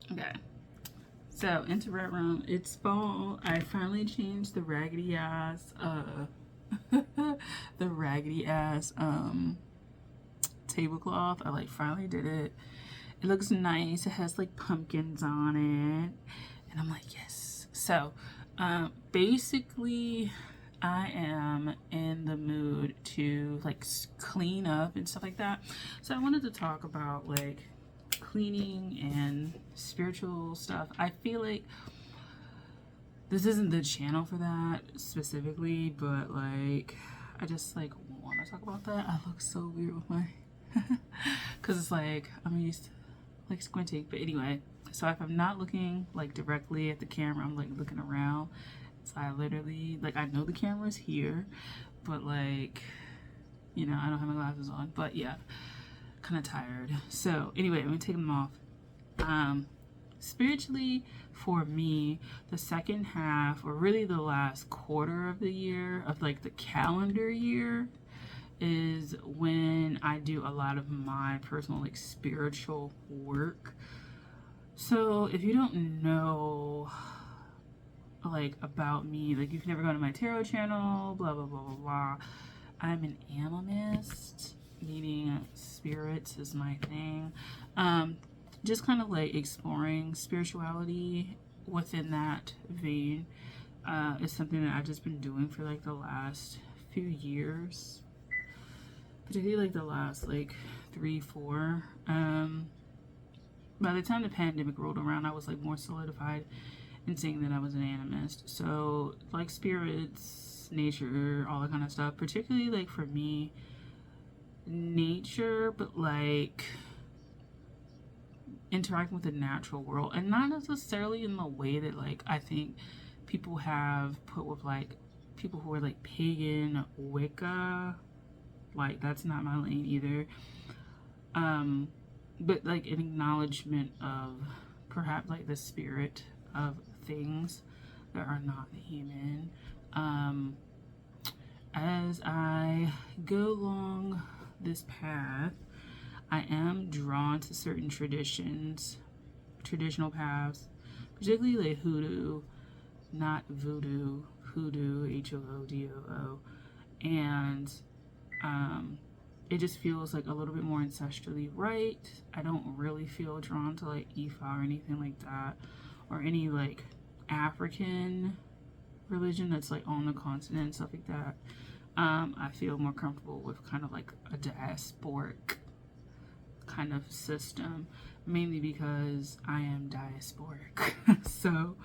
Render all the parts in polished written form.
Okay. So into Red Room, it's fall. I finally changed the raggedy ass the raggedy ass tablecloth. I like finally did it. It looks nice. It has like pumpkins on it. And I'm like, yes. So basically I am in the mood to like clean up and stuff like that. So I wanted to talk about like cleaning and spiritual stuff. I feel like this isn't the channel for that specifically, but like I just like want to talk about that. I look so weird with my because it's like I'm used to like squinting. But anyway, so if I'm not looking like directly at the camera, I'm like looking around. So I literally like I know the camera's here, but like I don't have my glasses on. But yeah, kind of tired. So anyway, I'm gonna take them off. Spiritually, for me, the second half, or really the last quarter of the year, of like the calendar year, is when I do a lot of my personal, like, spiritual work. So, if you don't know, like, about me, like, you've never gone to my tarot channel, blah, blah, blah, blah, blah. I'm an animist, meaning spirits is my thing. Just kind of like exploring spirituality within that vein is something that I've just been doing for like the last few years, particularly like the last like 3, 4. By the time the pandemic rolled around, I was like more solidified in saying that I was an animist. So like spirits, nature, all that kind of stuff. Particularly like for me, nature, but like interacting with the natural world, and not necessarily in the way that like I think people have put with like people who are like pagan Wicca. Like that's not my lane either. But like an acknowledgement of perhaps like the spirit of things that are not human. As I go along this path, I am drawn to certain traditions, traditional paths, particularly like hoodoo, not voodoo, hoodoo, HOODOO. And it just feels like a little bit more ancestrally right. I don't really feel drawn to like Ifa or anything like that, or any like African religion that's like on the continent and stuff like that. I feel more comfortable with kind of like a diasporic kind of system, mainly because I am diasporic. So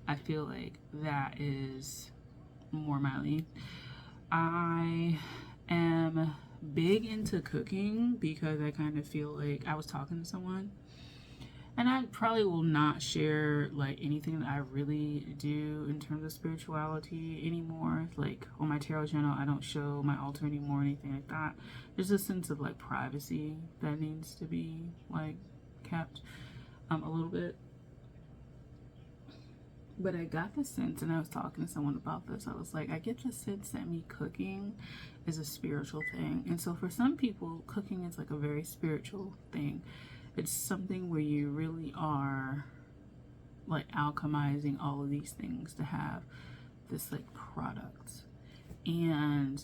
I feel like that is more my lead. I am big into cooking because I kind of feel like I was talking to someone, and I probably will not share like anything that I really do in terms of spirituality anymore. Like on my tarot channel, I don't show my altar anymore or anything like that. There's a sense of like privacy that needs to be like kept a little bit. But I got the sense, and I was talking to someone about this. I was like, I get the sense that me cooking is a spiritual thing. And so for some people, cooking is like a very spiritual thing. It's something where you really are like alchemizing all of these things to have this like product. And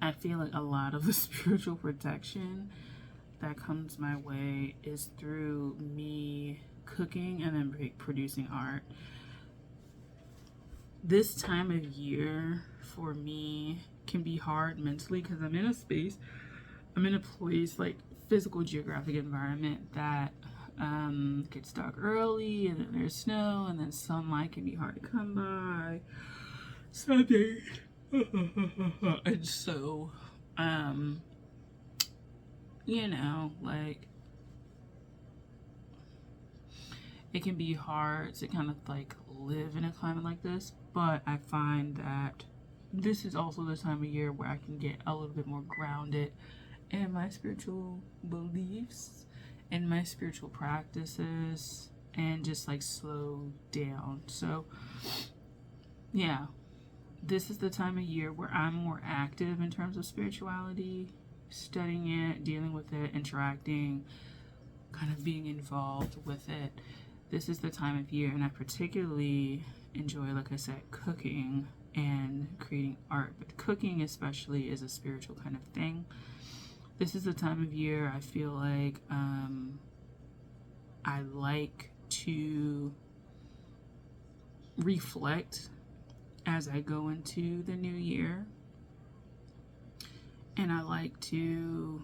I feel like a lot of the spiritual protection that comes my way is through me cooking and then producing art. This time of year for me can be hard mentally because I'm in a space, I'm in a place like physical geographic environment that gets dark early, and then there's snow, and then sunlight can be hard to come by. Sunday. And so, like it can be hard to kind of like live in a climate like this, but I find that this is also the time of year where I can get a little bit more grounded in my spiritual beliefs and my spiritual practices and just like slow down. So, yeah, this is the time of year where I'm more active in terms of spirituality, studying it, dealing with it, interacting, kind of being involved with it. this is the time of year, and I particularly enjoy, like I said, cooking and creating art. But cooking especially is a spiritual kind of thing. This is the time of year I feel like I like to reflect as I go into the new year. And I like to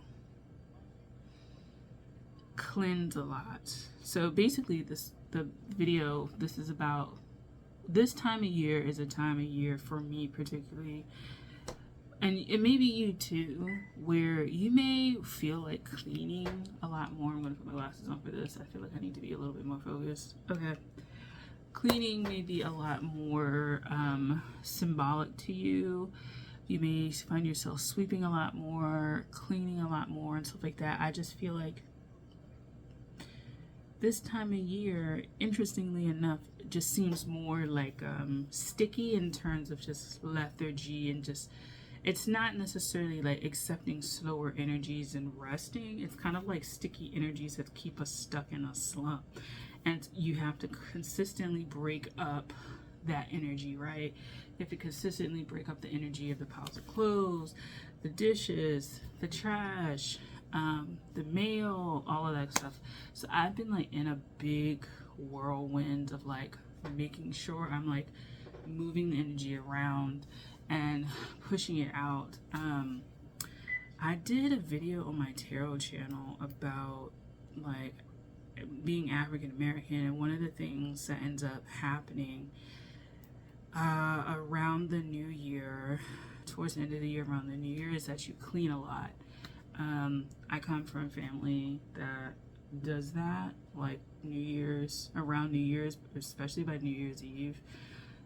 cleanse a lot. So basically the video this is about, this time of year is a time of year for me particularly, and it may be you too, where you may feel like cleaning a lot more. I'm going to put my glasses on for this. I feel like I need to be a little bit more focused. Okay. Cleaning may be a lot more symbolic to you. You may find yourself sweeping a lot more, cleaning a lot more, and stuff like that. I just feel like this time of year, interestingly enough, just seems more like sticky in terms of just lethargy, and just, it's not necessarily like accepting slower energies and resting. It's kind of like sticky energies that keep us stuck in a slump. And you have to consistently break up that energy, right? You have to consistently break up the energy of the piles of clothes, the dishes, the trash, the mail, all of that stuff. So I've been like in a big whirlwind of like making sure I'm like moving the energy around and pushing it out. I did a video on my tarot channel about like being African American, and one of the things that ends up happening around the new year, towards the end of the year, around the new year, is that you clean a lot. I come from a family that does that, like New Year's, around New Year's, especially by New Year's Eve,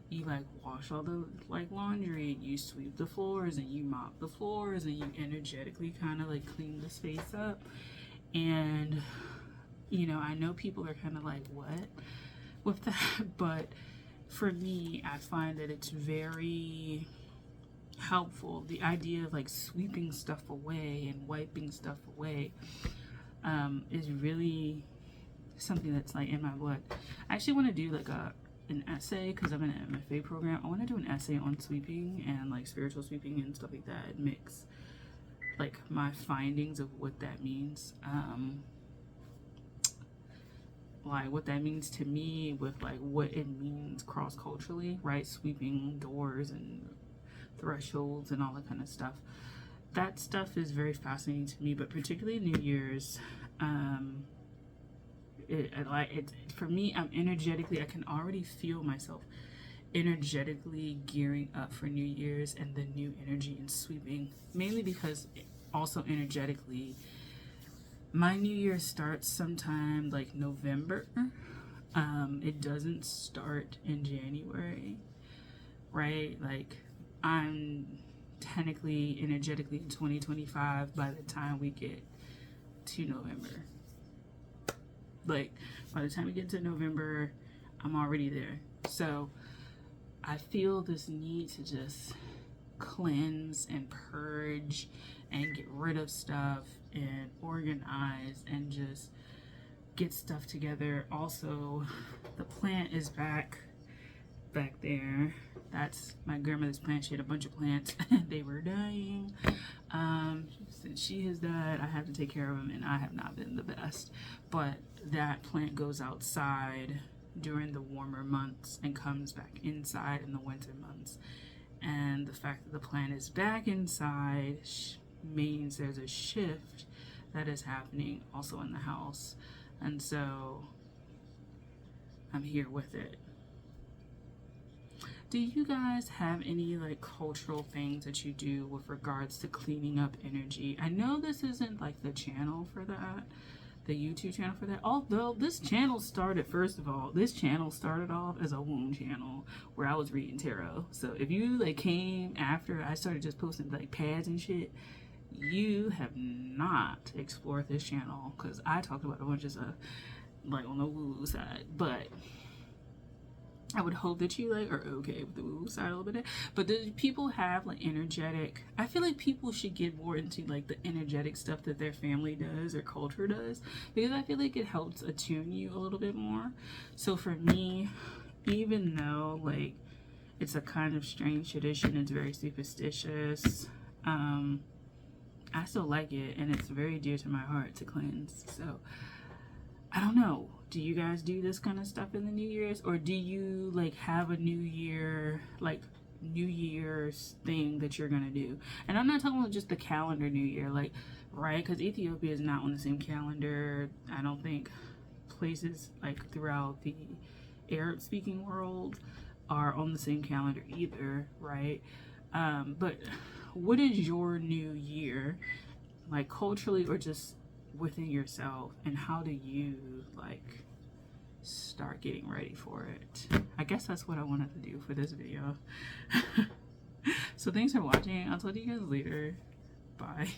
you like wash all the like laundry, you sweep the floors, and you mop the floors, and you energetically kind of like clean the space up. And you know, I know people are kind of like, what with that? But for me, I find that it's very helpful. The idea of like sweeping stuff away and wiping stuff away is really something that's like in my blood. I actually want to do like an essay, because I'm in an MFA program. I want to do an essay on sweeping and like spiritual sweeping and stuff like that, and mix like my findings of what that means. Like what that means to me with like what it means cross-culturally, right? Sweeping doors and thresholds and all that kind of stuff. That stuff is very fascinating to me, but particularly New Year's, for me, I'm energetically, I can already feel myself energetically gearing up for New Year's and the new energy and sweeping, mainly because also energetically, my New Year starts sometime like November. It doesn't start in January, right? Like I'm technically energetically in 2025 by the time we get to November. Like by the time we get to November, I'm already there. So I feel this need to just cleanse and purge and get rid of stuff and organize and just get stuff together. Also, the plant is back there. That's my grandmother's plant. She had a bunch of plants. They were dying. Since she has died, I have to take care of them, and I have not been the best. But that plant goes outside during the warmer months and comes back inside in the winter months. And the fact that the plant is back inside means there's a shift that is happening also in the house. And so I'm here with it. Do you guys have any like cultural things that you do with regards to cleaning up energy? I know this isn't like the channel for that, the YouTube channel for that. Although this channel started, first of all, this channel started off as a womb channel where I was reading tarot. So if you like came after I started just posting like pads and shit, you have not explored this channel, because I talked about a bunch of stuff like on the woo side. But I would hope that you like are okay with the woo side a little bit. But do people have like energetic? I feel like people should get more into like the energetic stuff that their family does or culture does, because I feel like it helps attune you a little bit more. So for me, even though like it's a kind of strange tradition, it's very superstitious, I still like it, and it's very dear to my heart to cleanse. So I don't know. Do you guys do this kind of stuff in the New Year's, or do you like have a New Year, like New Year's thing that you're gonna do? And I'm not talking about just the calendar New Year, like, right? Because Ethiopia is not on the same calendar. I don't think places like throughout the Arab-speaking world are on the same calendar either, right? But what is your New Year, like culturally or just within yourself, and how do you like start getting ready for it? I guess that's what I wanted to do for this video. So thanks for watching. I'll talk to you guys later. Bye.